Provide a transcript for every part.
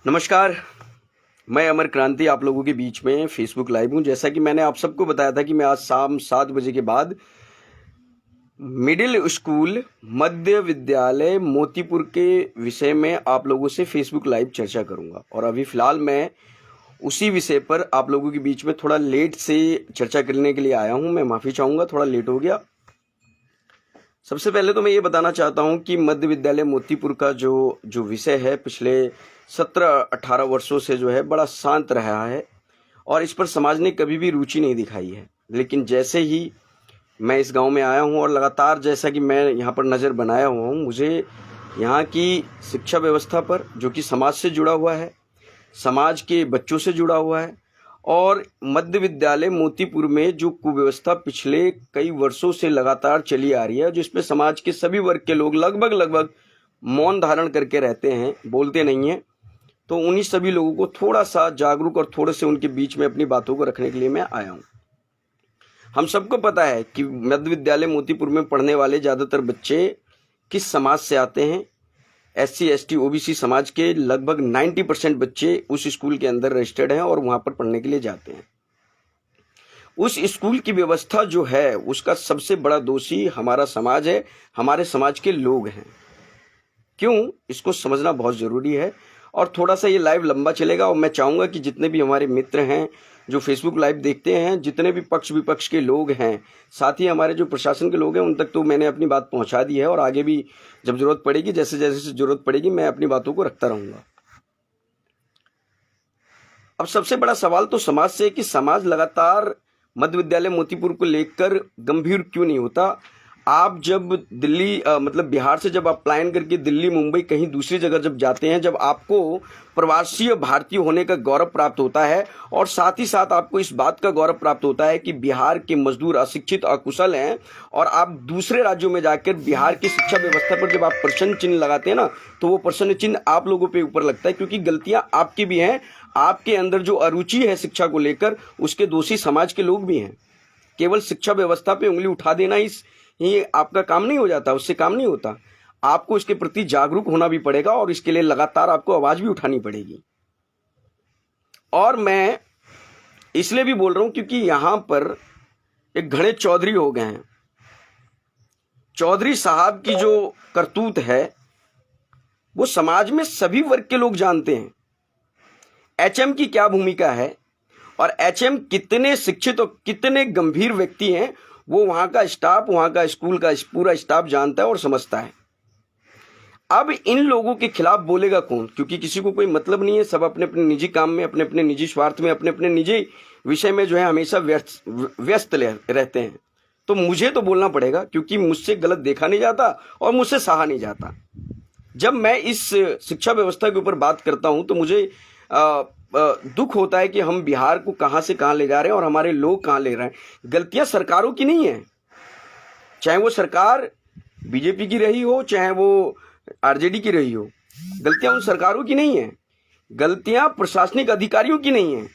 नमस्कार। मैं अमर क्रांति आप लोगों के बीच में फेसबुक लाइव हूँ। जैसा कि मैंने आप सबको बताया था कि मैं आज शाम 7 बजे के बाद मिडिल स्कूल मध्य विद्यालय मोतीपुर के विषय में आप लोगों से फेसबुक लाइव चर्चा करूँगा, और अभी फ़िलहाल मैं उसी विषय पर आप लोगों के बीच में थोड़ा लेट से चर्चा करने के लिए आया हूँ। मैं माफ़ी चाहूँगा, थोड़ा लेट हो गया। सबसे पहले तो मैं ये बताना चाहता हूँ कि मध्य विद्यालय मोतीपुर का जो विषय है पिछले 17-18 वर्षों से जो है बड़ा शांत रहा है, और इस पर समाज ने कभी भी रुचि नहीं दिखाई है। लेकिन जैसे ही मैं इस गांव में आया हूं और लगातार जैसा कि मैं यहां पर नज़र बनाया हुआ हूं, मुझे यहां की शिक्षा व्यवस्था पर, जो कि समाज से जुड़ा हुआ है, समाज के बच्चों से जुड़ा हुआ है, और मध्य विद्यालय मोतीपुर में जो कुव्यवस्था पिछले कई वर्षों से लगातार चली आ रही है, जिसमें समाज के सभी वर्ग के लोग लगभग मौन धारण करके रहते हैं, बोलते नहीं हैं, तो उन्हीं सभी लोगों को थोड़ा सा जागरूक और थोड़े से उनके बीच में अपनी बातों को रखने के लिए मैं आया हूँ। हम सबको पता है कि मध्य विद्यालय मोतीपुर में पढ़ने वाले ज़्यादातर बच्चे किस समाज से आते हैं। SC ST OBC समाज के लगभग 90% बच्चे उस स्कूल के अंदर रजिस्टर्ड हैं और वहाँ पर पढ़ने के लिए जाते हैं। उस स्कूल की व्यवस्था जो है उसका सबसे बड़ा दोषी हमारा समाज है, हमारे समाज के लोग हैं। क्यों, इसको समझना बहुत ज़रूरी है। और थोड़ा सा ये लाइव लंबा चलेगा, और मैं चाहूँगा कि जितने भी हमारे मित्र हैं जो फेसबुक लाइव देखते हैं, जितने भी पक्ष विपक्ष के लोग हैं, साथ ही हमारे जो प्रशासन के लोग हैं, उन तक तो मैंने अपनी बात पहुंचा दी है, और आगे भी जब ज़रूरत पड़ेगी, जैसे जैसे ज़रूरत पड़ेगी, मैं अपनी बातों को रखता रहूँगा। अब सबसे बड़ा सवाल तो समाज से है कि समाज लगातार मध्य विद्यालय मोतीपुर को लेकर गंभीर क्यों नहीं होता। आप जब दिल्ली मतलब बिहार से जब आप प्लान करके दिल्ली, मुंबई, कहीं दूसरी जगह जब जाते हैं, जब आपको प्रवासीय भारतीय होने का गौरव प्राप्त होता है, और साथ ही साथ आपको इस बात का गौरव प्राप्त होता है कि बिहार के मजदूर अशिक्षित अकुशल हैं, और आप दूसरे राज्यों में जाकर बिहार की शिक्षा व्यवस्था पर जब आप प्रश्न चिन्ह लगाते हैं ना, तो वो प्रश्न चिन्ह आप लोगों पे ऊपर लगता है, क्योंकि गलतियां आपकी भी हैं। आपके अंदर जो अरुचि है शिक्षा को लेकर, उसके दोषी समाज के लोग भी हैं। केवल शिक्षा व्यवस्था पे उंगली उठा देना ही आपका काम नहीं हो जाता, उससे काम नहीं होता। आपको इसके प्रति जागरूक होना भी पड़ेगा, और इसके लिए लगातार आपको आवाज भी उठानी पड़ेगी। और मैं इसलिए भी बोल रहा हूं क्योंकि यहां पर एक घने चौधरी हो गए हैं। चौधरी साहब की जो करतूत है वो समाज में सभी वर्ग के लोग जानते हैं। HM की क्या भूमिका है, और HM कितने शिक्षित और कितने गंभीर व्यक्ति हैं, वो वहां का स्टाफ, वहां का स्कूल का पूरा स्टाफ जानता है और समझता है। अब इन लोगों के खिलाफ बोलेगा कौन, क्योंकि किसी को कोई मतलब नहीं है। सब अपने अपने निजी काम में, अपने अपने निजी स्वार्थ में, अपने अपने निजी विषय में जो है हमेशा व्यस्त रहते हैं। तो मुझे तो बोलना पड़ेगा, क्योंकि मुझसे गलत देखा नहीं जाता और मुझसे सहा नहीं जाता। जब मैं इस शिक्षा व्यवस्था के ऊपर बात करता हूं तो मुझे दुख होता है कि हम बिहार को कहां से कहां ले जा रहे हैं और हमारे लोग कहां ले रहे हैं। गलतियां सरकारों की नहीं है, चाहे वो सरकार बीजेपी की रही हो, चाहे वो RJD की रही हो। गलतियां उन सरकारों की नहीं है, गलतियां प्रशासनिक अधिकारियों की नहीं है।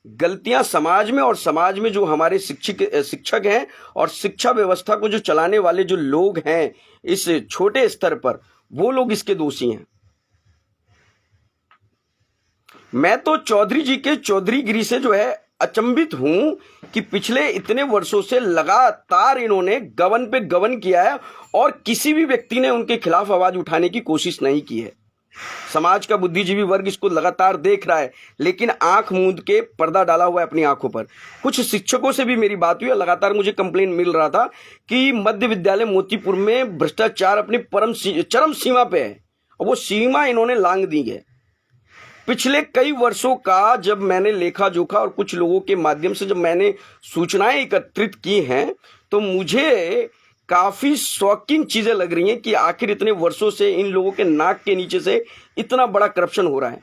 गलतियां समाज में, और समाज में जो हमारे शिक्षक हैं और शिक्षा व्यवस्था को जो चलाने वाले जो लोग हैं इस छोटे स्तर पर, वो लोग इसके दोषी हैं। मैं तो चौधरी जी के चौधरीगिरी से जो है अचंभित हूं कि पिछले इतने वर्षों से लगातार इन्होंने गबन पे गबन किया है, और किसी भी व्यक्ति ने उनके खिलाफ आवाज उठाने की कोशिश नहीं की है। समाज का बुद्धिजीवी वर्ग इसको लगातार देख रहा है, लेकिन आंख मूंद के पर्दा डाला हुआ है अपनी आंखों पर। कुछ शिक्षकों से भी मेरी बात हुई, लगातार मुझे कंप्लेंट मिल रहा था कि मध्य विद्यालय मोतीपुर में भ्रष्टाचार अपनी चरम सीमा पे है, और वो सीमा इन्होंने लांघ दी है। पिछले कई वर्षों का जब मैंने लेखा जोखा और कुछ लोगों के माध्यम से जब मैंने सूचनाएं एकत्रित की हैं, तो मुझे काफी शॉकिंग चीजें लग रही हैं कि आखिर इतने वर्षों से इन लोगों के नाक के नीचे से इतना बड़ा करप्शन हो रहा है,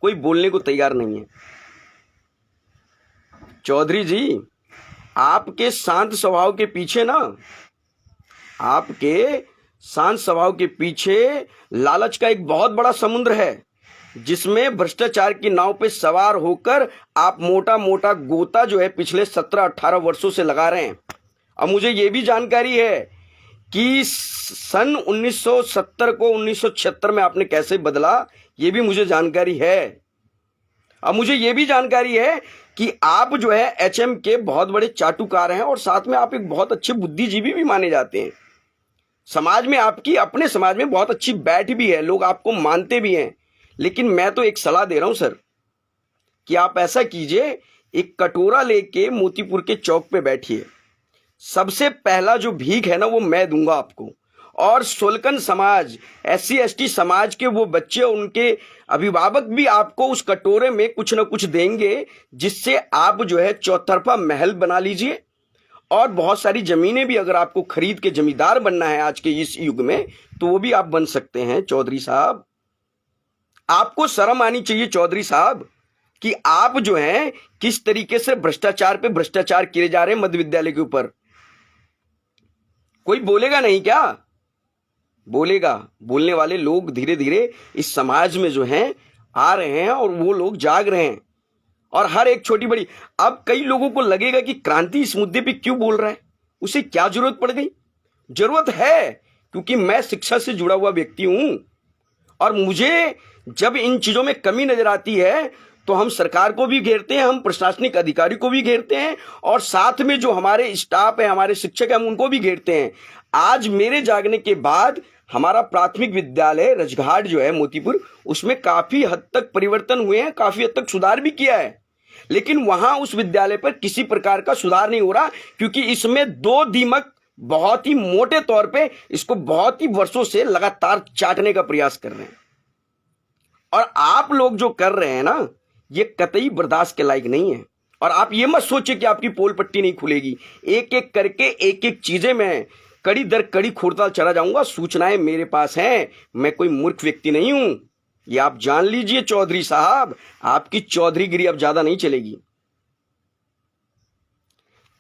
कोई बोलने को तैयार नहीं है। चौधरी जी, आपके शांत स्वभाव के पीछे ना, आपके शांत स्वभाव के पीछे लालच का एक बहुत बड़ा समुद्र है, जिसमें भ्रष्टाचार की नाव पे सवार होकर आप मोटा मोटा गोता जो है पिछले 17-18 वर्षों से लगा रहे हैं। अब मुझे ये भी जानकारी है कि सन 1970 को 1976 में आपने कैसे बदला, ये भी मुझे जानकारी है। अब मुझे ये भी जानकारी है कि आप जो है एचएम के बहुत बड़े चाटुकार हैं और साथ में आप एक बहुत अच्छे बुद्धिजीवी भी माने जाते हैं। समाज में आपकी, अपने समाज में बहुत अच्छी बैठ भी है, लोग आपको मानते भी हैं। लेकिन मैं तो एक सलाह दे रहा हूं सर कि आप ऐसा कीजिए, एक कटोरा लेके मोतीपुर के चौक पे बैठिए। सबसे पहला जो भीख है ना वो मैं दूंगा आपको, और सोलकन समाज, एससी एसटी समाज के वो बच्चे और उनके अभिभावक भी आपको उस कटोरे में कुछ ना कुछ देंगे, जिससे आप जो है चौतरफा महल बना लीजिए। और बहुत सारी जमीनें भी अगर आपको खरीद के जमींदार बनना है आज के इस युग में, तो वो भी आप बन सकते हैं। चौधरी साहब, आपको शर्म आनी चाहिए चौधरी साहब कि आप जो हैं किस तरीके से भ्रष्टाचार पे भ्रष्टाचार किए जा रहे हैं मध्य विद्यालय के ऊपर। कोई बोलेगा नहीं क्या? बोलेगा। बोलने वाले लोग धीरे धीरे इस समाज में जो हैं आ रहे हैं और वो लोग जाग रहे हैं। और हर एक छोटी बड़ी, अब कई लोगों को लगेगा कि क्रांति इस मुद्दे पे क्यों बोल रहा है, उसे क्या जरूरत पड़ गई? जरूरत है, क्योंकि मैं शिक्षा से जुड़ा हुआ व्यक्ति हूं और मुझे जब इन चीजों में कमी नजर आती है तो हम सरकार को भी घेरते हैं, हम प्रशासनिक अधिकारी को भी घेरते हैं और साथ में जो हमारे स्टाफ है, हमारे शिक्षक है, हम उनको भी घेरते हैं। आज मेरे जागने के बाद हमारा प्राथमिक विद्यालय रजघाट जो है मोतीपुर, उसमें काफी हद तक परिवर्तन हुए हैं, काफी हद तक सुधार भी किया है। लेकिन वहां उस विद्यालय पर किसी प्रकार का सुधार नहीं हो रहा, क्योंकि इसमें दो दीमक बहुत ही मोटे तौर पे इसको बहुत ही वर्षों से लगातार चाटने का प्रयास कर रहे हैं। और आप लोग जो कर रहे हैं ना, ये कतई बर्दाश्त के लायक नहीं है। और आप ये मत सोचिए कि आपकी पोल पट्टी नहीं खुलेगी। एक एक करके एक एक चीजें मैं कड़ी दर कड़ी खोलता चला जाऊंगा। सूचनाएं मेरे पास हैं, मैं कोई मूर्ख व्यक्ति नहीं हूं, ये आप जान लीजिए चौधरी साहब। आपकी चौधरीगिरी अब ज्यादा नहीं चलेगी।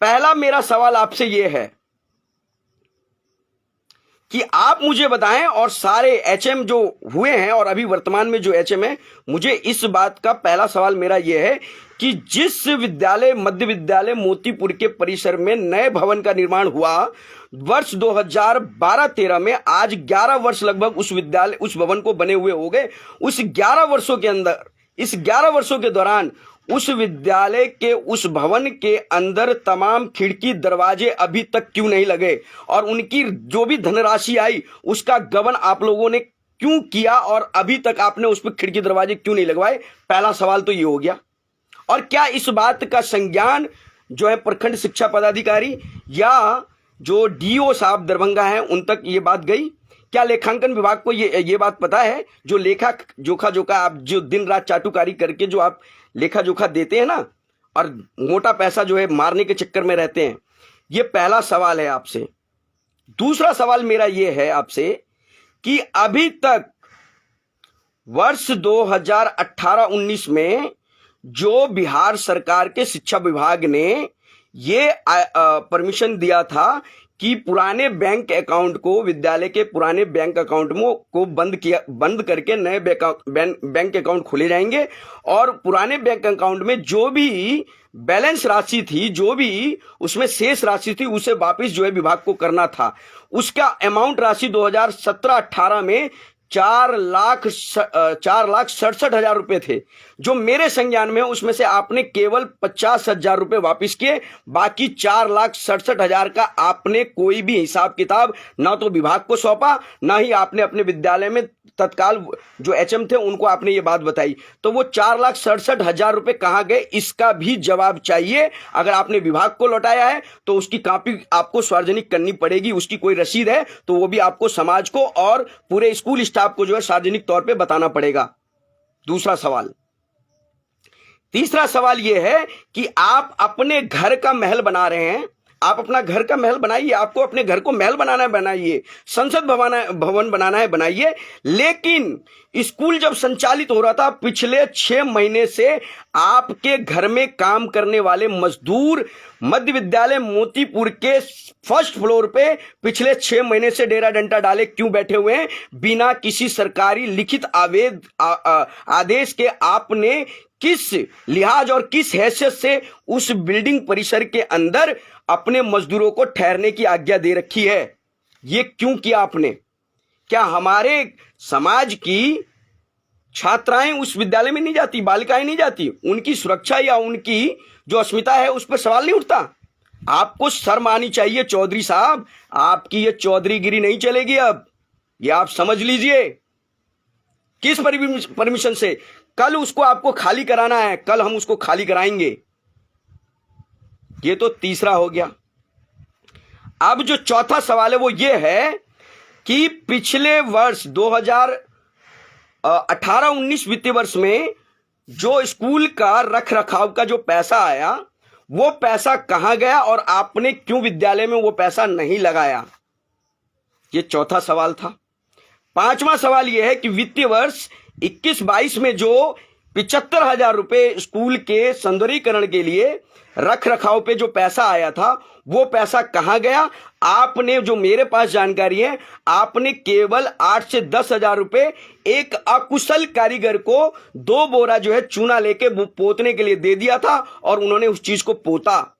पहला मेरा सवाल आपसे यह है कि आप मुझे बताएं, और सारे एचएम जो हुए हैं और अभी वर्तमान में जो एचएम है, मुझे इस बात का पहला सवाल मेरा यह है कि जिस विद्यालय, मध्य विद्यालय मोतीपुर के परिसर में नए भवन का निर्माण हुआ वर्ष 2012-13 में, आज 11 वर्ष लगभग उस विद्यालय, उस भवन को बने हुए हो गए। उस 11 वर्षों के अंदर, इस 11 वर्षों के दौरान उस विद्यालय के, उस भवन के अंदर तमाम खिड़की दरवाजे अभी तक क्यों नहीं लगे? और उनकी जो भी धनराशि आई उसका गबन आप लोगों ने क्यों किया और अभी तक आपने उस पर खिड़की दरवाजे क्यों नहीं लगवाए? पहला सवाल तो ये हो गया। और क्या इस बात का संज्ञान जो है प्रखंड शिक्षा पदाधिकारी या जो डीओ साहब दरभंगा हैं उन तक ये बात गई? क्या लेखांकन विभाग को ये बात पता है? जो लेखा जोखा आप जो दिन रात चाटुकारी करके जो आप लेखा जोखा देते हैं ना, और मोटा पैसा जो है मारने के चक्कर में रहते हैं। ये पहला सवाल है आपसे। दूसरा सवाल मेरा ये है आपसे कि अभी तक वर्ष 2018-19 में जो बिहार सरकार के शिक्षा विभाग ने ये परमिशन दिया था कि पुराने बैंक अकाउंट को, विद्यालय के पुराने बैंक अकाउंट को बंद करके नए बैंक अकाउंट खोले जाएंगे और पुराने बैंक अकाउंट में जो भी बैलेंस राशि थी, जो भी उसमें शेष राशि थी, उसे वापस जो है विभाग को करना था। उसका अमाउंट राशि 2017-18 में 4,67,000 रुपए थे, जो मेरे संज्ञान में, उसमें से आपने केवल 50,000 रुपए वापिस किए। बाकी 4,67,000 का आपने कोई भी हिसाब किताब ना तो विभाग को सौंपा, ना ही आपने अपने विद्यालय में तत्काल जो एचएम थे उनको आपने ये बात बताई। तो वो 4,67,000 रुपए कहां गए, इसका भी जवाब चाहिए। अगर आपने विभाग को लौटाया है तो उसकी कॉपी आपको सार्वजनिक करनी पड़ेगी, उसकी कोई रसीद है तो वो भी आपको समाज को और पूरे स्कूल स्टाफ को जो है सार्वजनिक तौर पे बताना पड़ेगा। दूसरा सवाल। तीसरा सवाल यह है कि आप अपने घर का महल बना रहे हैं। आप अपना घर का महल बनाइए, आपको अपने घर को महल बनाना है बनाइए, संसद भवन बनाना है बनाइए। लेकिन स्कूल जब संचालित हो रहा था पिछले 6 महीने से आपके घर में काम करने वाले मजदूर मध्य विद्यालय मोतीपुर के फर्स्ट फ्लोर पे पिछले 6 महीने से डेरा डंडा डाले क्यों बैठे हुए हैं? बिना किसी सरकारी लिखित आदेश के आपने किस लिहाज और किस हैसियत से उस बिल्डिंग परिसर के अंदर अपने मजदूरों को ठहरने की आज्ञा दे रखी है? ये क्यों किया आपने? क्या हमारे समाज की छात्राएं उस विद्यालय में नहीं जाती, बालिकाएं नहीं जाती? उनकी सुरक्षा या उनकी जो अस्मिता है उस पर सवाल नहीं उठता? आपको शर्म आनी चाहिए चौधरी साहब। आपकी ये चौधरीगिरी नहीं चलेगी अब, ये आप समझ लीजिए। किस परमिशन से? कल उसको आपको खाली कराना है, कल हम उसको खाली कराएंगे। ये तो तीसरा हो गया। अब जो चौथा सवाल है वो ये है कि पिछले वर्ष 2018-19 वित्तीय वर्ष में जो स्कूल का रख रखाव का जो पैसा आया, वो पैसा कहां गया और आपने क्यों विद्यालय में वो पैसा नहीं लगाया? ये चौथा सवाल था। पांचवा सवाल यह है कि वित्तीय वर्ष 21-22 में जो 75,000 रुपए स्कूल के सौंदर्यीकरण के लिए रख रखाव पे जो पैसा आया था, वो पैसा कहां गया? आपने, जो मेरे पास जानकारी है, आपने केवल 8 से 10,000 रुपए एक अकुशल कारीगर को 2 बोरा जो है चूना लेके पोतने के लिए दे दिया था और उन्होंने उस चीज को पोता,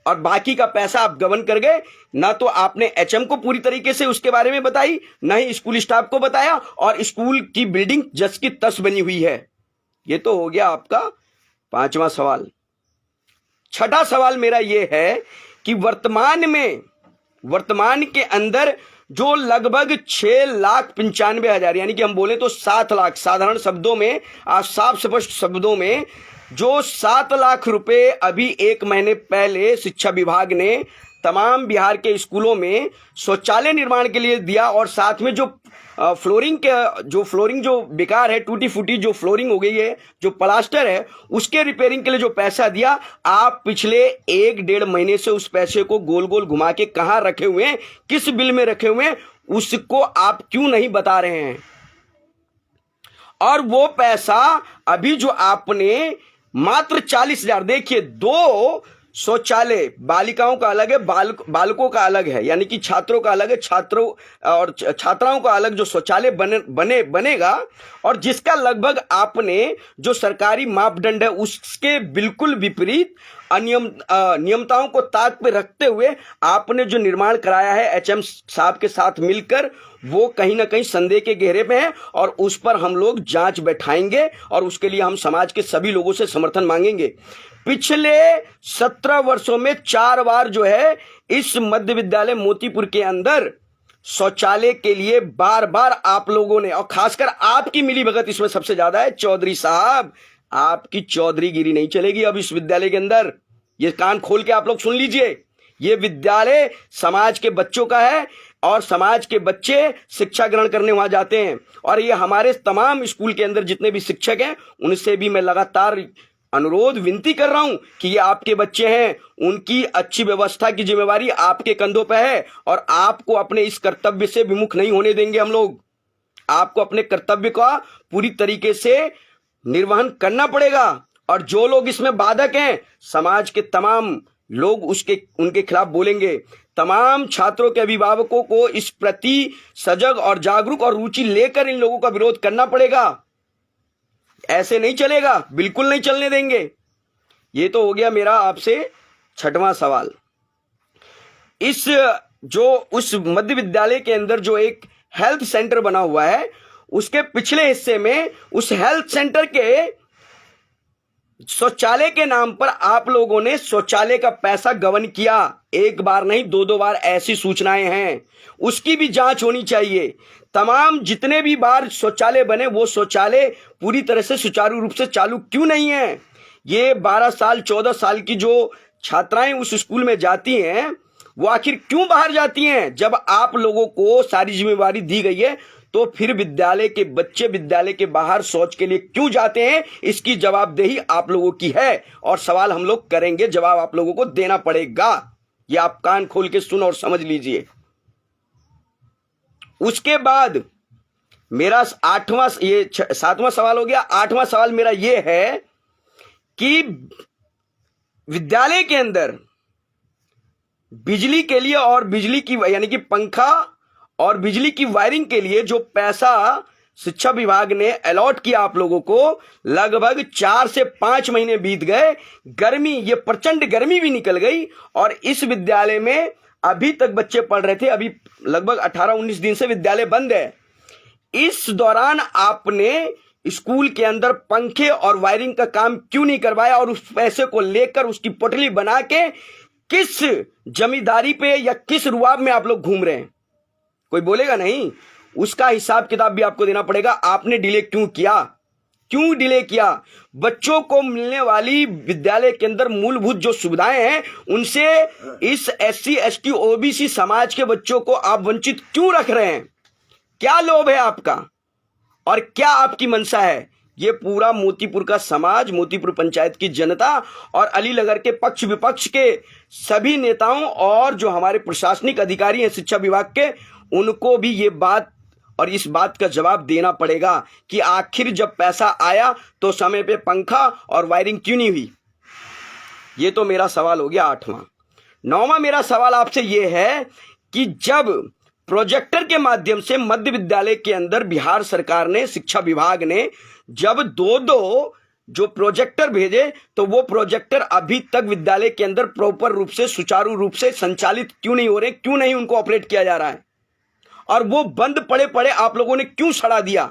और बाकी का पैसा आप गबन कर गए। ना तो आपने एचएम को पूरी तरीके से उसके बारे में बताई, ना ही स्कूल स्टाफ को बताया, और स्कूल की बिल्डिंग जस की तस बनी हुई है। ये तो हो गया आपका पांचवा सवाल। छठा सवाल मेरा यह है कि वर्तमान के अंदर जो लगभग 6,95,000 यानी कि हम बोले तो 7 लाख, साधारण शब्दों में, साफ स्पष्ट शब्दों में, जो 7 लाख रुपए अभी 1 महीने पहले शिक्षा विभाग ने तमाम बिहार के स्कूलों में शौचालय निर्माण के लिए दिया, और साथ में जो फ्लोरिंग जो बेकार है, टूटी फूटी जो फ्लोरिंग हो गई है, जो प्लास्टर है, उसके रिपेयरिंग के लिए जो पैसा दिया, आप पिछले 1-1.5 महीने से उस पैसे को गोल गोल घुमा के कहां रखे हुए हैं, किस बिल में रखे हुए हैं, उसको आप क्यों नहीं बता रहे हैं? और वो पैसा अभी जो आपने मात्र 40,000, देखिए 2 शौचालय, बालिकाओं का अलग है, बालकों का अलग है, यानी कि छात्रों का अलग है, छात्रों और छात्राओं का अलग जो शौचालय बनेगा, और जिसका लगभग आपने जो सरकारी मापदंड है उसके बिल्कुल विपरीत नियमताओं को ताक पे रखते हुए आपने जो निर्माण कराया है एचएम साहब के साथ मिलकर, वो कहीं ना कहीं संदेह के घेरे में है, और उस पर हम लोग जांच बैठाएंगे और उसके लिए हम समाज के सभी लोगों से समर्थन मांगेंगे। पिछले 17 वर्षों में 4 बार जो है इस मध्य विद्यालय मोतीपुर के अंदर शौचालय के लिए बार बार आप लोगों ने, और खासकर आपकी मिलीभगत इसमें सबसे ज्यादा है। चौधरी साहब, आपकी चौधरीगिरी नहीं चलेगी अब इस विद्यालय के अंदर। ये कान खोल के आप लोग सुन लीजिए, ये विद्यालय समाज के बच्चों का है, और समाज के बच्चे शिक्षा ग्रहण करने वहां जाते हैं, और ये हमारे तमाम स्कूल के अंदर जितने भी शिक्षक हैं उनसे भी मैं लगातार अनुरोध विनती कर रहा हूं कि ये आपके बच्चे हैं, उनकी अच्छी व्यवस्था की जिम्मेवारी आपके कंधों पर है, और आपको अपने इस कर्तव्य से विमुख नहीं होने देंगे हम लोग। आपको अपने कर्तव्य का पूरी तरीके से निर्वहन करना पड़ेगा, और जो लोग इसमें बाधक हैं, समाज के तमाम लोग उनके खिलाफ बोलेंगे। तमाम छात्रों के अभिभावकों को इस प्रति सजग और जागरूक और रुचि लेकर इन लोगों का विरोध करना पड़ेगा। ऐसे नहीं चलेगा, बिल्कुल नहीं चलने देंगे। ये तो हो गया मेरा आपसे छठवां सवाल। इस जो उस मध्य विद्यालय के अंदर जो एक हेल्थ सेंटर बना हुआ है, उसके पिछले हिस्से में उस हेल्थ सेंटर के शौचालय के नाम पर आप लोगों ने शौचालय का पैसा गबन किया। एक बार नहीं, 2-2 बार ऐसी सूचनाएं हैं, उसकी भी जांच होनी चाहिए। तमाम जितने भी बार शौचालय बने, वो शौचालय पूरी तरह से सुचारू रूप से चालू क्यों नहीं है? ये 12 साल 14 साल की जो छात्राएं उस स्कूल में जाती हैं, वो आखिर क्यों बाहर जाती हैं? जब आप लोगों को सारी जिम्मेवारी दी गई है, तो फिर विद्यालय के बच्चे विद्यालय के बाहर शौच के लिए क्यों जाते हैं? इसकी जवाबदेही आप लोगों की है, और सवाल हम लोग करेंगे, जवाब आप लोगों को देना पड़ेगा। ये आप कान खोल के सुन और समझ लीजिए। उसके बाद मेरा 7वां सवाल हो गया। 8वां सवाल मेरा ये है कि विद्यालय के अंदर बिजली के लिए और बिजली की यानी कि पंखा और बिजली की वायरिंग के लिए जो पैसा शिक्षा विभाग ने अलॉट किया आप लोगों को, लगभग 4 से 5 महीने बीत गए। गर्मी, ये प्रचंड गर्मी भी निकल गई, और इस विद्यालय में अभी तक बच्चे पढ़ रहे थे, अभी लगभग 18-19 दिन से विद्यालय बंद है। इस दौरान आपने स्कूल के अंदर पंखे और वायरिंग का काम क्यों नहीं करवाया, और उस पैसे को लेकर उसकी पोटली बना के किस जमींदारी पे या किस रुआब में आप लोग घूम रहे हैं? कोई बोलेगा नहीं। उसका हिसाब किताब भी आपको देना पड़ेगा। आपने डिले क्यों किया? क्यों डिले किया? बच्चों को मिलने वाली विद्यालय के अंदर मूलभूत जो सुविधाएं हैं, उनसे इस SC ST OBC समाज के बच्चों को आप वंचित क्यों रख रहे हैं? क्या लोभ है आपका और क्या आपकी मंशा है? ये पूरा मोतीपुर का समाज, मोतीपुर पंचायत की जनता और अलीनगर के पक्ष विपक्ष के सभी नेताओं और जो हमारे प्रशासनिक अधिकारी हैं शिक्षा विभाग के, उनको भी ये बात और इस बात का जवाब देना पड़ेगा कि आखिर जब पैसा आया तो समय पे पंखा और वायरिंग क्यों नहीं हुई? ये तो मेरा सवाल हो गया 8वां। 9वां मेरा सवाल आपसे ये है कि जब प्रोजेक्टर के माध्यम से मध्य विद्यालय के अंदर बिहार सरकार ने, शिक्षा विभाग ने जब 2-2 जो प्रोजेक्टर भेजे, तो वो प्रोजेक्टर अभी तक विद्यालय के अंदर प्रॉपर रूप से, सुचारू रूप से संचालित क्यों नहीं हो रहे? क्यों नहीं उनको ऑपरेट किया जा रहा है? और वो बंद पड़े पड़े आप लोगों ने क्यों सड़ा दिया?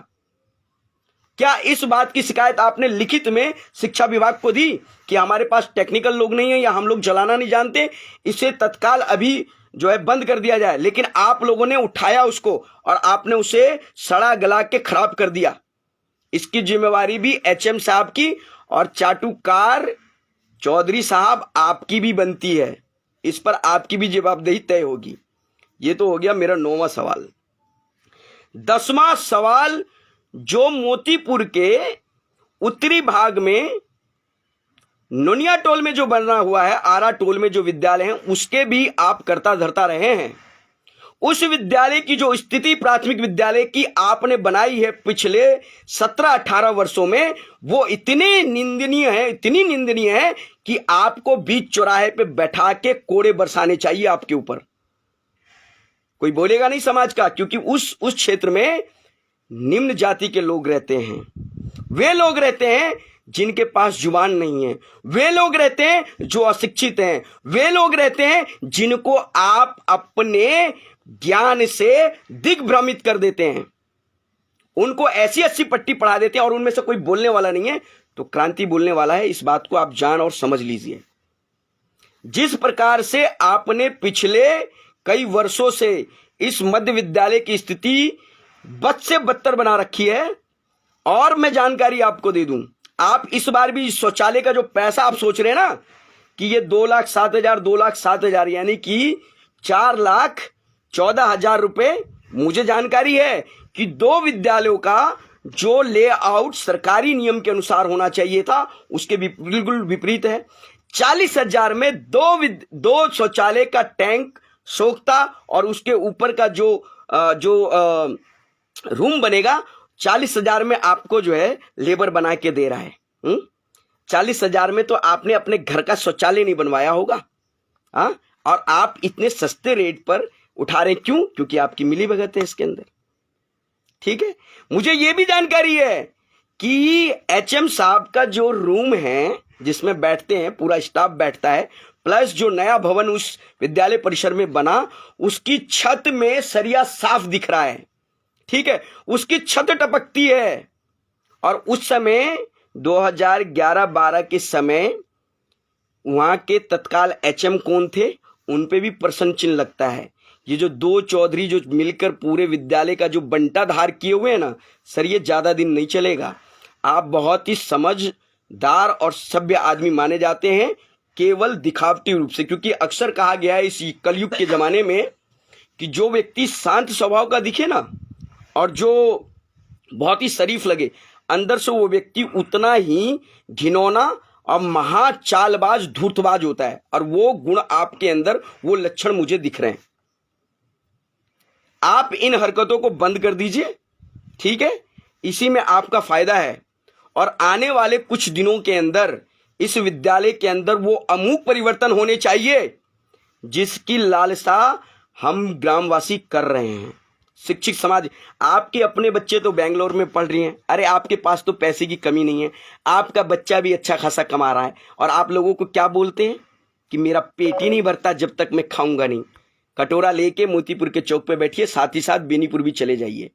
क्या इस बात की शिकायत आपने लिखित में शिक्षा विभाग को दी कि हमारे पास टेक्निकल लोग नहीं है या हम लोग चलाना नहीं जानते, इसे तत्काल अभी जो है बंद कर दिया जाए? लेकिन आप लोगों ने उठाया उसको और आपने उसे सड़ा गला के खराब कर दिया। इसकी जिम्मेवारी भी HM साहब की और चाटुकार चौधरी साहब आपकी भी बनती है। इस पर आपकी भी जवाबदेही तय होगी। ये तो हो गया मेरा 9वां सवाल। 10वां सवाल, जो मोतीपुर के उत्तरी भाग में नोनिया टोल में जो बना हुआ है, आरा टोल में जो विद्यालय है, उसके भी आप करता धरता रहे हैं। उस विद्यालय की जो स्थिति प्राथमिक विद्यालय की आपने बनाई है पिछले 17-18 वर्षों में, वो इतनी निंदनीय है, इतनी निंदनीय है कि आपको बीच चौराहे पे बैठा के कोड़े बरसाने चाहिए आपके ऊपर। कोई बोलेगा नहीं समाज का, क्योंकि उस क्षेत्र में निम्न जाति के लोग रहते हैं। वे लोग रहते हैं जिनके पास जुबान नहीं है, वे लोग रहते हैं जो अशिक्षित हैं, वे लोग रहते हैं जिनको आप अपने ज्ञान से दिग्भ्रमित कर देते हैं, उनको ऐसी अच्छी पट्टी पढ़ा देते हैं और उनमें से कोई बोलने वाला नहीं है तो क्रांति बोलने वाला है। इस बात को आप जान और समझ लीजिए। जिस प्रकार से आपने पिछले कई वर्षों से इस मध्य विद्यालय की स्थिति बद से बदतर बना रखी है, और मैं जानकारी आपको दे दूं, आप इस बार भी शौचालय का जो पैसा आप सोच रहे हैं ना कि ये 2,07,000 यानी कि 4,14,000 रुपए, मुझे जानकारी है कि 2 विद्यालयों का जो लेआउट सरकारी नियम के अनुसार होना चाहिए था, उसके बिल्कुल विपरीत है। 40,000 में 2 शौचालय का टैंक सोखता और उसके ऊपर का जो रूम बनेगा, 40,000 में आपको जो है लेबर बना के दे रहा है। 40,000 में तो आपने अपने घर का शौचालय नहीं बनवाया होगा। और आप इतने सस्ते रेट पर उठा रहे क्यों? क्योंकि आपकी मिली भगत है इसके अंदर। ठीक है, मुझे ये भी जानकारी है कि HM साहब का जो रूम है जिसमें बैठते हैं, पूरा स्टाफ बैठता है, प्लस जो नया भवन उस विद्यालय परिसर में बना, उसकी छत में सरिया साफ दिख रहा है। ठीक है, उसकी छत टपकती है। और उस समय 2011-12 के समय वहां के तत्काल HM कौन थे, उन पे भी प्रश्न चिन्ह लगता है। ये जो 2 चौधरी जो मिलकर पूरे विद्यालय का जो बंटाधार किए हुए हैं ना सर, ये ज्यादा दिन नहीं चलेगा। आप बहुत ही समझदार और सभ्य आदमी माने जाते हैं, केवल दिखावटी रूप से, क्योंकि अक्सर कहा गया है इस कलयुग के जमाने में कि जो व्यक्ति शांत स्वभाव का दिखे ना और जो बहुत ही शरीफ लगे, अंदर से वो व्यक्ति उतना ही घिनौना और महाचालबाज धूर्तबाज होता है। और वो गुण आपके अंदर, वो लक्षण मुझे दिख रहे हैं। आप इन हरकतों को बंद कर दीजिए। ठीक है, इसी में आपका फायदा है। और आने वाले कुछ दिनों के अंदर इस विद्यालय के अंदर वो अमूक परिवर्तन होने चाहिए जिसकी लालसा हम ग्रामवासी कर रहे हैं। शिक्षित समाज, आपके अपने बच्चे तो बेंगलोर में पढ़ रही हैं, अरे आपके पास तो पैसे की कमी नहीं है, आपका बच्चा भी अच्छा खासा कमा रहा है, और आप लोगों को क्या बोलते हैं कि मेरा पेट ही नहीं भरता जब तक मैं खाऊंगा नहीं। कटोरा लेके मोतीपुर के चौक पे बैठिए, साथ ही साथ बेनीपुर भी चले जाइए,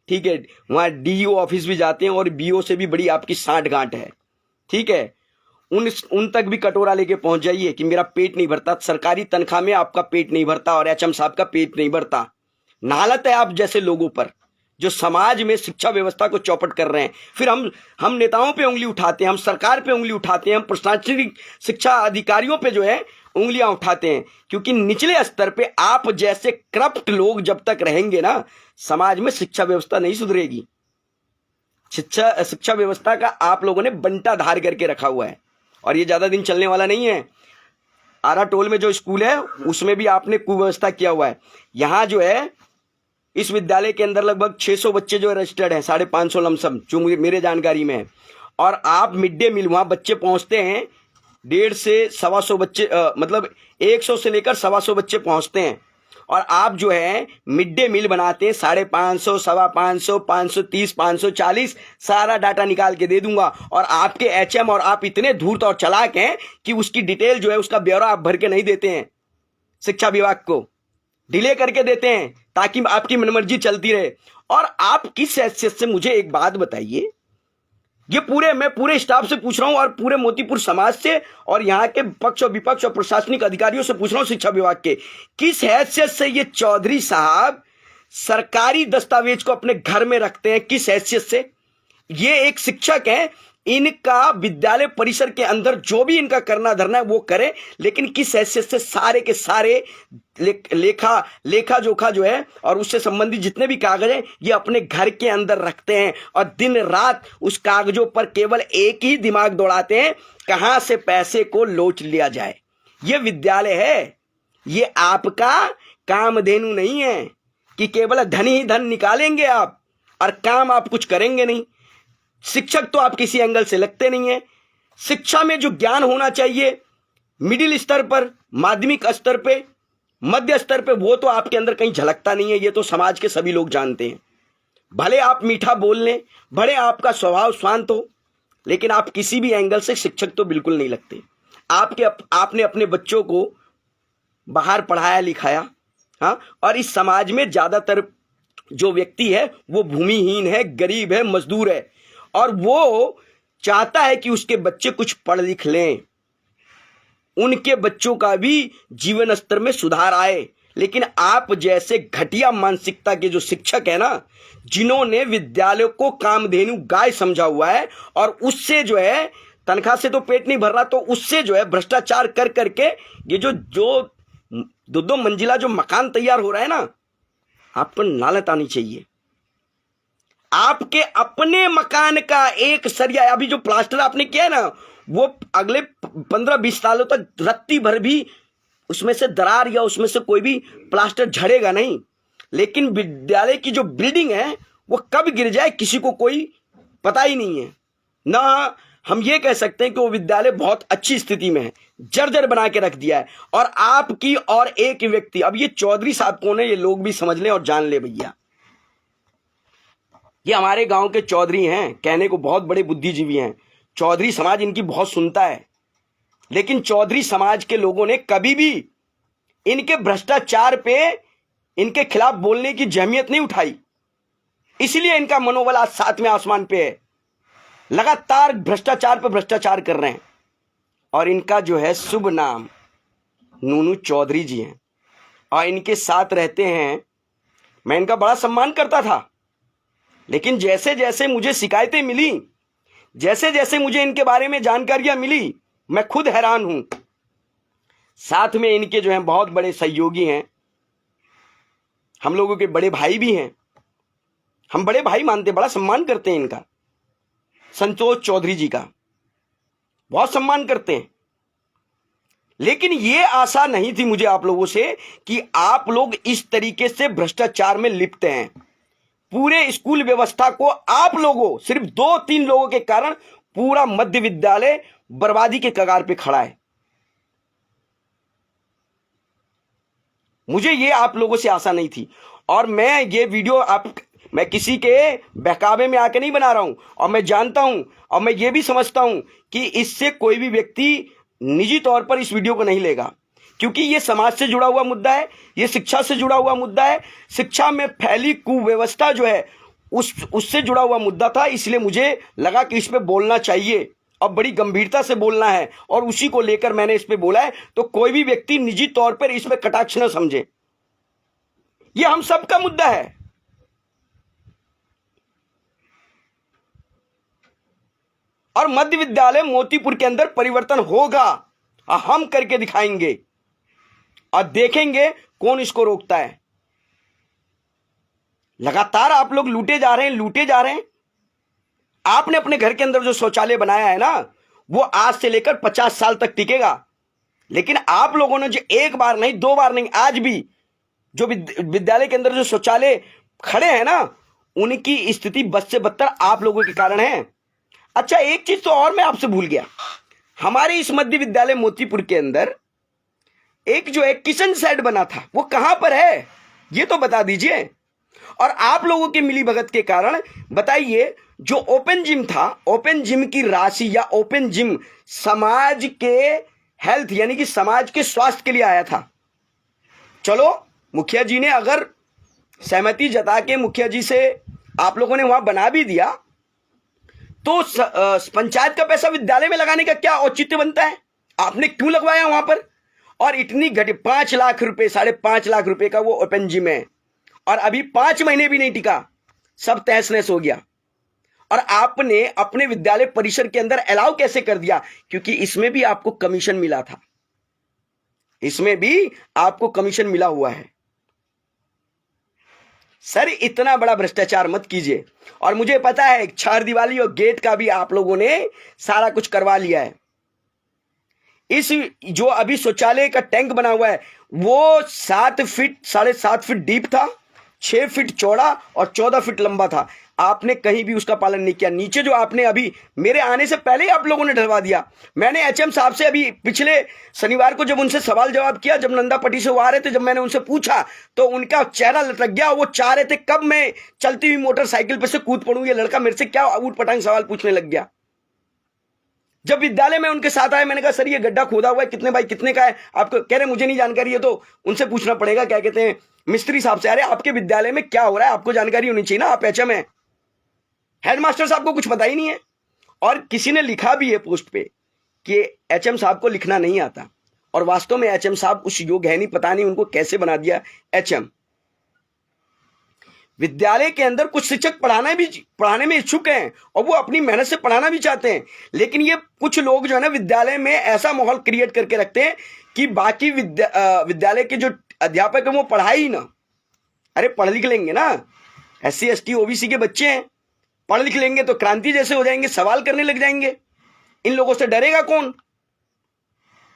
ठीक है। वहाँ डीईओ ऑफिस भी जाते हैं और बीओ से भी बड़ी आपकी सांठ गांठ है, ठीक है। उन तक भी कटोरा लेके पहुंच जाइए कि मेरा पेट नहीं भरता, सरकारी तनख्वाह में आपका पेट नहीं भरता और एचएम साहब का पेट नहीं भरता। नालत है आप जैसे लोगों पर जो समाज में शिक्षा व्यवस्था को चौपट कर रहे हैं। फिर हम नेताओं पे उंगली उठाते हैं, हम सरकार पे उंगली उठाते हैं, हम प्रशासनिक शिक्षा अधिकारियों पे जो है उंगलियां उठाते हैं, क्योंकि निचले स्तर पे आप जैसे करप्ट लोग जब तक रहेंगे ना, समाज में शिक्षा व्यवस्था नहीं सुधरेगी। शिक्षा व्यवस्था का आप लोगों ने बंटा धार करके रखा हुआ है और ये ज्यादा दिन चलने वाला नहीं है। आरा टोल में जो स्कूल है उसमें भी आपने कुव्यवस्था किया हुआ है। यहां जो है इस विद्यालय के अंदर लगभग 600 बच्चे जो रजिस्टर्ड हैं, 550 लमसम जो मेरे जानकारी में है। और आप मिड डे मील वहां बच्चे पहुंचते हैं 150 से 125 बच्चे, मतलब 100 से लेकर 125 बच्चे पहुंचते हैं। और आप जो है मिड डे मील बनाते हैं 550, 525, 530, 540, सारा डाटा निकाल के दे दूंगा। और आपके एचएम और आप इतने धूर्त और चालाक हैं कि उसकी डिटेल जो है, उसका ब्यौरा आप भर के नहीं देते हैं, शिक्षा विभाग को डिले करके देते हैं ताकि आपकी मनमर्जी चलती रहे। और आप किस हैसियत से, मुझे एक बात बताइए, ये मैं पूरे स्टाफ से पूछ रहा हूं और पूरे मोतीपुर समाज से और यहाँ के पक्ष और विपक्ष और प्रशासनिक अधिकारियों से पूछ रहा हूं, शिक्षा विभाग के, किस हैसियत से ये चौधरी साहब सरकारी दस्तावेज को अपने घर में रखते हैं? किस हैसियत से? ये एक शिक्षक है, इनका विद्यालय परिसर के अंदर जो भी इनका करना धरना है वो करे, लेकिन किस हैसियत से सारे के सारे लेखा जोखा जो है और उससे संबंधित जितने भी कागज हैं ये अपने घर के अंदर रखते हैं और दिन रात उस कागजों पर केवल एक ही दिमाग दौड़ाते हैं, कहां से पैसे को लोच लिया जाए। ये विद्यालय है, ये आपका कामधेनु नहीं है कि केवल धन ही धन निकालेंगे आप और काम आप कुछ करेंगे नहीं। शिक्षक तो आप किसी एंगल से लगते नहीं है। शिक्षा में जो ज्ञान होना चाहिए मिडिल स्तर पर, माध्यमिक स्तर पे, मध्य स्तर पे, वो तो आपके अंदर कहीं झलकता नहीं है। ये तो समाज के सभी लोग जानते हैं। भले आप मीठा बोल लें, भले आपका स्वभाव शांत हो, लेकिन आप किसी भी एंगल से शिक्षक तो बिल्कुल नहीं लगते। आपने अपने बच्चों को बाहर पढ़ाया लिखाया, हाँ, और इस समाज में ज्यादातर जो व्यक्ति है वो भूमिहीन है, गरीब है, मजदूर है और वो चाहता है कि उसके बच्चे कुछ पढ़ लिख लें, उनके बच्चों का भी जीवन स्तर में सुधार आए। लेकिन आप जैसे घटिया मानसिकता के जो शिक्षक है ना, जिन्होंने विद्यालयों को कामधेनु गाय समझा हुआ है और उससे जो है तनख्वाह से तो पेट नहीं भर रहा, तो उससे जो है भ्रष्टाचार कर करके ये जो 2 मंजिला जो मकान तैयार हो रहा है ना, आप पर नालत आनी चाहिए। आपके अपने मकान का एक सरिया, अभी जो प्लास्टर आपने किया है ना, वो अगले 15-20 सालों तक रत्ती भर भी उसमें से दरार या उसमें से कोई भी प्लास्टर झड़ेगा नहीं। लेकिन विद्यालय की जो बिल्डिंग है वो कब गिर जाए किसी को कोई पता ही नहीं है ना। हम ये कह सकते हैं कि वो विद्यालय बहुत अच्छी स्थिति में है, जर्जर बना के रख दिया है। और आपकी और एक व्यक्ति, अब ये चौधरी साहब कौन है ये लोग भी समझ लें और जान ले भैया, ये हमारे गांव के चौधरी हैं, कहने को बहुत बड़े बुद्धिजीवी हैं। चौधरी समाज इनकी बहुत सुनता है, लेकिन चौधरी समाज के लोगों ने कभी भी इनके भ्रष्टाचार पे इनके खिलाफ बोलने की जहमियत नहीं उठाई। इसलिए इनका मनोबल आज 7वें आसमान पे है, लगातार भ्रष्टाचार पे भ्रष्टाचार कर रहे हैं। और इनका जो है शुभ नाम नूनू चौधरी जी हैं और इनके साथ रहते हैं। मैं इनका बड़ा सम्मान करता था, लेकिन जैसे जैसे मुझे शिकायतें मिली, जैसे जैसे मुझे इनके बारे में जानकारियां मिली, मैं खुद हैरान हूं। साथ में इनके जो हैं बहुत बड़े सहयोगी हैं, हम लोगों के बड़े भाई भी हैं, हम बड़े भाई मानते, बड़ा सम्मान करते हैं इनका, संतोष चौधरी जी का बहुत सम्मान करते हैं। लेकिन ये आशा नहीं थी मुझे आप लोगों से कि आप लोग इस तरीके से भ्रष्टाचार में लिप्त हैं। पूरे स्कूल व्यवस्था को आप लोगों, सिर्फ 2-3 लोगों के कारण पूरा मध्य विद्यालय बर्बादी के कगार पे खड़ा है। मुझे ये आप लोगों से आशा नहीं थी। और मैं ये वीडियो मैं किसी के बहकावे में आके नहीं बना रहा हूं, और मैं जानता हूं और मैं ये भी समझता हूं कि इससे कोई भी व्यक्ति निजी तौर पर इस वीडियो को नहीं लेगा, क्योंकि ये समाज से जुड़ा हुआ मुद्दा है, ये शिक्षा से जुड़ा हुआ मुद्दा है, शिक्षा में फैली कुव्यवस्था जो है उससे जुड़ा हुआ मुद्दा था। इसलिए मुझे लगा कि इस पे बोलना चाहिए, अब बड़ी गंभीरता से बोलना है, और उसी को लेकर मैंने इस पे बोला है। तो कोई भी व्यक्ति निजी तौर पर इसमें कटाक्ष न समझे, ये हम सबका मुद्दा है। और मध्य विद्यालय मोतीपुर के अंदर परिवर्तन होगा, हम करके दिखाएंगे और देखेंगे कौन इसको रोकता है। लगातार आप लोग लूटे जा रहे हैं। आपने अपने घर के अंदर जो शौचालय बनाया है ना, वो आज से लेकर 50 साल तक टिकेगा। लेकिन आप लोगों ने जो एक बार नहीं, 2 बार नहीं, आज भी जो विद्यालय के अंदर जो शौचालय खड़े हैं ना, उनकी स्थिति बद से बदतर आप लोगों के कारण है। अच्छा, एक चीज तो और मैं आपसे भूल गया, हमारे इस मध्य विद्यालय मोतीपुर के अंदर एक जो एक किचन सेट बना था, वो कहां पर है ये तो बता दीजिए। और आप लोगों की मिली भगत के कारण बताइए, जो ओपन जिम था, ओपन जिम की राशि या ओपन जिम समाज के हेल्थ यानी कि समाज के स्वास्थ्य के लिए आया था। चलो, मुखिया जी ने अगर सहमति जता के मुखिया जी से आप लोगों ने वहां बना भी दिया, तो पंचायत का पैसा विद्यालय में लगाने का क्या औचित्य बनता है? आपने क्यों लगवाया वहां पर? और इतनी घटी 5 लाख रुपए, 5.5 लाख रुपए का वो ओपन जिम है, और अभी 5 महीने भी नहीं टिका, सब तहस नहस हो गया। और आपने अपने विद्यालय परिसर के अंदर अलाउ कैसे कर दिया? क्योंकि इसमें भी आपको कमीशन मिला था, इसमें भी आपको कमीशन मिला हुआ है। सर, इतना बड़ा भ्रष्टाचार मत कीजिए। और मुझे पता है चार दीवारी और गेट का भी आप लोगों ने सारा कुछ करवा लिया है। इस जो अभी शौचालय का टैंक बना हुआ है, वो 7 फीट 7.5 फीट डीप था, 6 फीट चौड़ा और 14 फीट लंबा था। आपने कहीं भी उसका पालन नहीं किया। नीचे जो आपने अभी मेरे आने से पहले ही आप लोगों ने ढलवा दिया। मैंने एचएम साहब से अभी पिछले शनिवार को जब उनसे सवाल जवाब किया, जब नंदापट्टी से वो आ रहे थे, जब मैंने उनसे पूछा तो उनका चेहरा लटक गया। वो चाह रहे थे कब मैं चलती हुई मोटरसाइकिल पर से कूद पड़ूं, ये लड़का मेरे से क्या ऊट पटांग सवाल पूछने लग गया। जब विद्यालय में उनके साथ आए, मैंने कहा सर ये गड्ढा खोदा हुआ है, कितने बाई कितने का है? आपको कह रहे मुझे नहीं जानकारी है, तो उनसे पूछना पड़ेगा, क्या कहते हैं, मिस्त्री साहब से। अरे आपके विद्यालय में क्या हो रहा है, आपको जानकारी होनी चाहिए ना, आप एचएम है। हेडमास्टर साहब को कुछ पता ही नहीं है। और किसी ने लिखा भी है पोस्ट पे कि एचएम साहब को लिखना नहीं आता, और वास्तव में एचएम साहब उस योग्य है नहीं, पता नहीं उनको कैसे बना दिया एचएम। विद्यालय के अंदर कुछ शिक्षक पढ़ाने में इच्छुक हैं और वो अपनी मेहनत से पढ़ाना भी चाहते हैं, लेकिन ये कुछ लोग जो है ना विद्यालय में ऐसा माहौल क्रिएट करके रखते हैं कि बाकी विद्यालय के जो अध्यापक हैं वो पढ़ाई ही ना। अरे पढ़ लिख लेंगे ना, SC ST OBC के बच्चे हैं, पढ़ लिख लेंगे तो क्रांति जैसे हो जाएंगे, सवाल करने लग जाएंगे। इन लोगों से डरेगा कौन?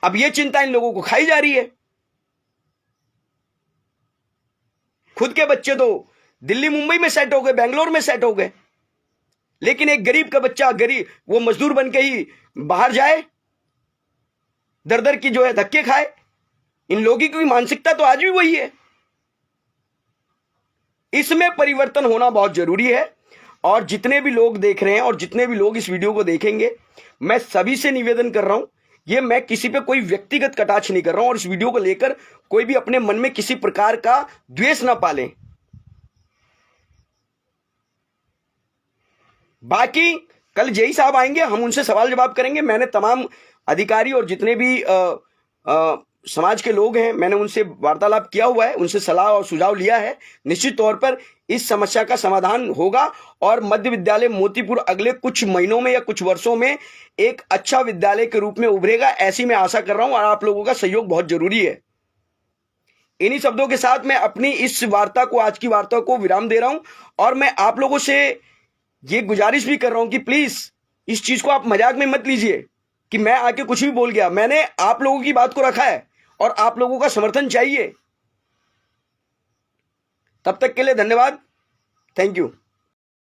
अब ये चिंता इन लोगों को खाई जा रही है। खुद के बच्चे तो दिल्ली मुंबई में सेट हो गए, बेंगलोर में सेट हो गए, लेकिन एक गरीब का बच्चा, गरीब वो मजदूर बन के ही बाहर जाए, दर दर की जो है धक्के खाए। इन लोगों की मानसिकता तो आज भी वही है। इसमें परिवर्तन होना बहुत जरूरी है। और जितने भी लोग देख रहे हैं और जितने भी लोग इस वीडियो को देखेंगे, मैं सभी से निवेदन कर रहा हूं, ये मैं किसी पे कोई व्यक्तिगत कटाक्ष नहीं कर रहा हूं, और इस वीडियो को लेकर कोई भी अपने मन में किसी प्रकार का द्वेष ना पाले। बाकी कल जेई साहब आएंगे, हम उनसे सवाल जवाब करेंगे। मैंने तमाम अधिकारी और जितने भी समाज के लोग हैं, मैंने उनसे वार्तालाप किया हुआ है, उनसे सलाह और सुझाव लिया है। निश्चित तौर पर इस समस्या का समाधान होगा और मध्य विद्यालय मोतीपुर अगले कुछ महीनों में या कुछ वर्षों में एक अच्छा विद्यालय के रूप में उभरेगा, ऐसी मैं आशा कर रहा हूं। और आप लोगों का सहयोग बहुत जरूरी है। इन्हीं शब्दों के साथ मैं अपनी इस वार्ता को, आज की वार्ता को विराम दे रहा हूं। और मैं आप लोगों से ये गुजारिश भी कर रहा हूं कि प्लीज इस चीज को आप मजाक में मत लीजिए कि मैं आके कुछ भी बोल गया। मैंने आप लोगों की बात को रखा है और आप लोगों का समर्थन चाहिए। तब तक के लिए धन्यवाद। Thank you.